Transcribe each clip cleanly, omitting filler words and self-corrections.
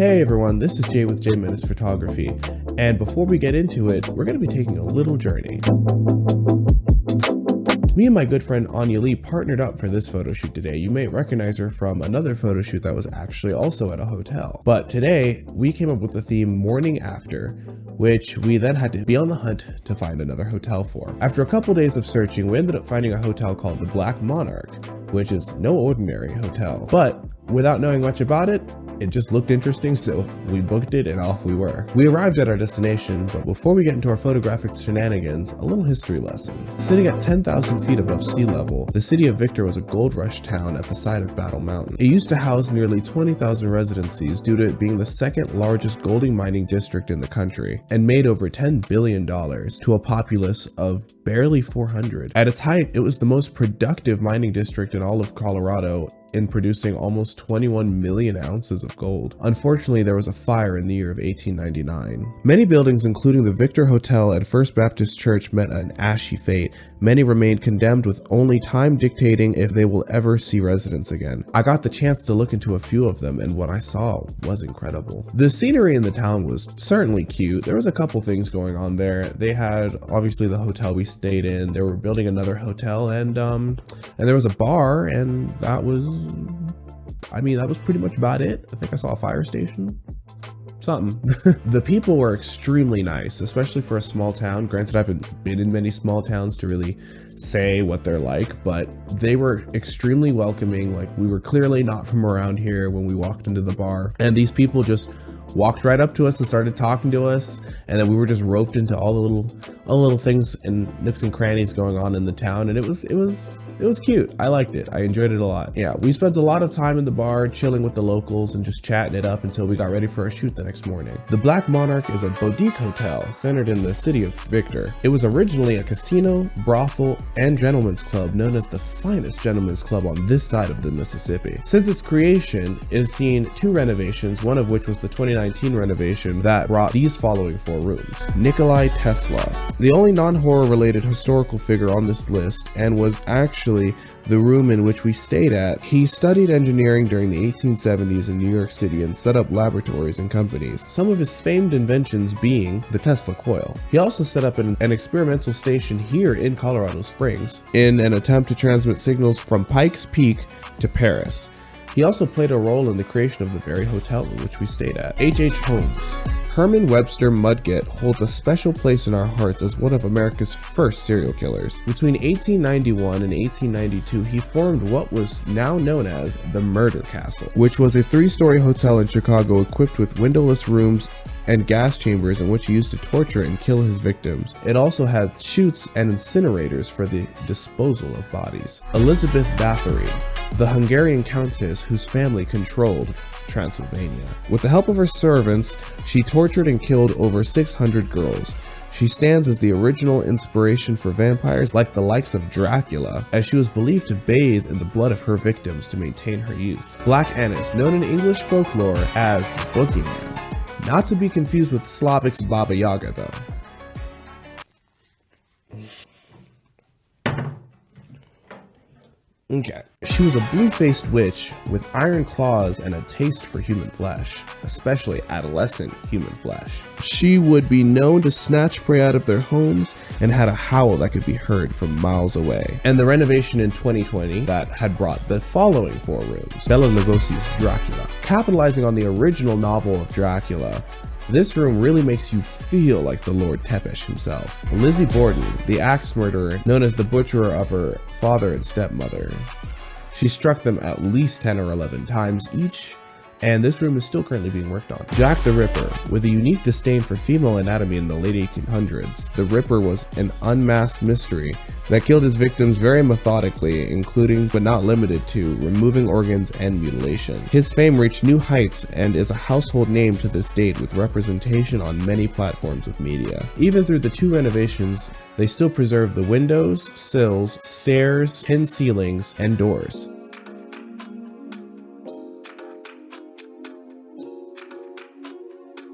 Hey everyone, this is Jay with Jayy Photography, and before we get into it, we're going to be taking a little journey. Me and my good friend Anyalee partnered up for this photo shoot today. You may recognize her from another photo shoot that was actually also at a hotel. But today, we came up with the theme Morning After, which we then had to be on the hunt to find another hotel for. After a couple days of searching, we ended up finding a hotel called the Black Monarch, which is no ordinary hotel. But without knowing much about it, it just looked interesting, so we booked it and off we were. We arrived at our destination, but before we get into our photographic shenanigans, a little history lesson. Sitting at 10,000 feet above sea level, the city of Victor was a gold rush town at the side of Battle Mountain. It used to house nearly 20,000 residencies due to it being the second largest gold mining district in the country, and made over $10 billion to a populace of barely 400. At its height, it was the most productive mining district in all of Colorado, in producing almost 21 million ounces of gold. Unfortunately, there was a fire in the year of 1899. Many buildings, including the Victor Hotel and First Baptist Church, met an ashy fate. Many remained condemned, with only time dictating if they will ever see residents again. I got the chance to look into a few of them, and what I saw was incredible. The scenery in the town was certainly cute. There was a couple things going on there. They had, obviously, the hotel we stayed in. They were building another hotel, and there was a bar, and that was pretty much about it. I think I saw a fire station. Something. The people were extremely nice, especially for a small town. Granted, I haven't been in many small towns to really say what they're like, but they were extremely welcoming. Like, we were clearly not from around here when we walked into the bar, and these people just walked right up to us and started talking to us, and then we were just roped into all the little things and nooks and crannies going on in the town, and it was cute. I liked it. I enjoyed it a lot. Yeah, we spent a lot of time in the bar chilling with the locals and just chatting it up until we got ready for a shoot the next morning. The Black Monarch is a boutique hotel centered in the city of Victor. It was originally a casino, brothel, and gentleman's club known as the finest gentleman's club on this side of the Mississippi. Since its creation, it has seen two renovations, one of which was the 2019 renovation that brought these following 4 rooms. Nikola Tesla, the only non-horror related historical figure on this list, and was actually the room in which we stayed at. He studied engineering during the 1870s in New York City and set up laboratories and companies, some of his famed inventions being the Tesla coil. He also set up an experimental station here in Colorado Springs in an attempt to transmit signals from Pikes Peak to Paris. He also played a role in the creation of the very hotel in which we stayed at. H.H. Holmes. Herman Webster Mudgett holds a special place in our hearts as one of America's first serial killers. Between 1891 and 1892, he formed what was now known as the Murder Castle, which was a 3-story hotel in Chicago equipped with windowless rooms and gas chambers in which he used to torture and kill his victims. It also had chutes and incinerators for the disposal of bodies. Elizabeth Bathory, the Hungarian countess whose family controlled Transylvania. With the help of her servants, she tortured and killed over 600 girls. She stands as the original inspiration for vampires like the likes of Dracula, as she was believed to bathe in the blood of her victims to maintain her youth. Black Annis, known in English folklore as the Boogeyman. Not to be confused with Slavic's Baba Yaga, though. Okay. She was a blue-faced witch with iron claws and a taste for human flesh, especially adolescent human flesh. She would be known to snatch prey out of their homes and had a howl that could be heard from miles away. And the renovation in 2020 that had brought the following 4 rooms. Bela Lugosi's Dracula. Capitalizing on the original novel of Dracula, this room really makes you feel like the Lord Tepesh himself. Lizzie Borden, the axe murderer known as the butcherer of her father and stepmother. She struck them at least 10 or 11 times each, and this room is still currently being worked on. Jack the Ripper. With a unique disdain for female anatomy in the late 1800s, the Ripper was an unmasked mystery that killed his victims very methodically, including but not limited to removing organs and mutilation. His fame reached new heights and is a household name to this date, with representation on many platforms of media. Even through the 2 renovations, they still preserve the windows, sills, stairs, pinned ceilings, and doors.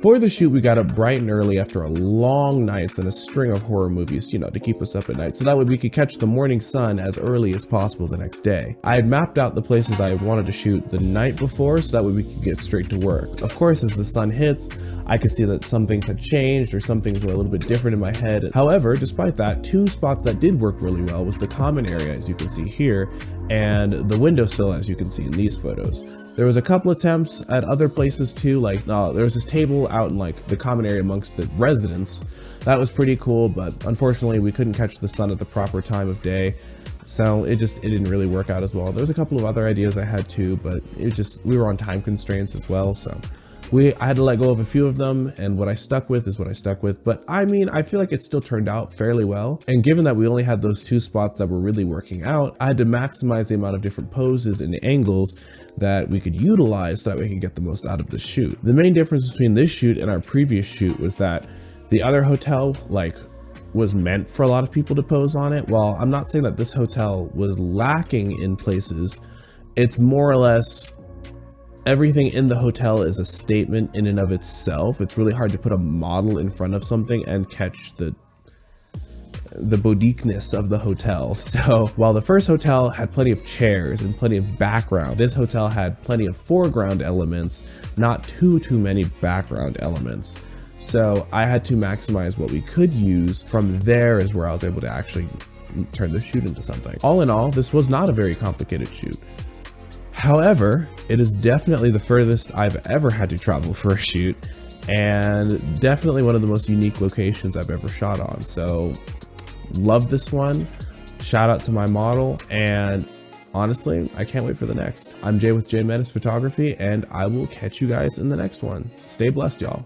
For the shoot, we got up bright and early after a long nights and a string of horror movies, you know, to keep us up at night, so that way we could catch the morning sun as early as possible the next day. I had mapped out the places I wanted to shoot the night before, so that way we could get straight to work. Of course, as the sun hits, I could see that some things had changed or some things were a little bit different in my head. However, despite that, two spots that did work really well was the common area, as you can see here, and the windowsill, as you can see in these photos. There was a couple attempts at other places too, like there was this table out in like the common area amongst the residents. That was pretty cool, but unfortunately we couldn't catch the sun at the proper time of day, so it didn't really work out as well. There was a couple of other ideas I had too, but we were on time constraints as well, so I had to let go of a few of them, and what I stuck with is what I stuck with. But I mean, I feel like it still turned out fairly well. And given that we only had those two spots that were really working out, I had to maximize the amount of different poses and angles that we could utilize so that we could get the most out of the shoot. The main difference between this shoot and our previous shoot was that the other hotel, was meant for a lot of people to pose on it. While I'm not saying that this hotel was lacking in places, it's more or less everything in the hotel is a statement in and of itself. It's really hard to put a model in front of something and catch the boutique-ness of the hotel. So while the first hotel had plenty of chairs and plenty of background, this hotel had plenty of foreground elements, not too many background elements. So I had to maximize what we could use. From there is where I was able to actually turn the shoot into something. All in all, this was not a very complicated shoot. However, it is definitely the furthest I've ever had to travel for a shoot, and definitely one of the most unique locations I've ever shot on. So love this one. Shout out to my model, and honestly, I can't wait for the next. I'm Jay with Jayy Photography, and I will catch you guys in the next one. Stay blessed, y'all.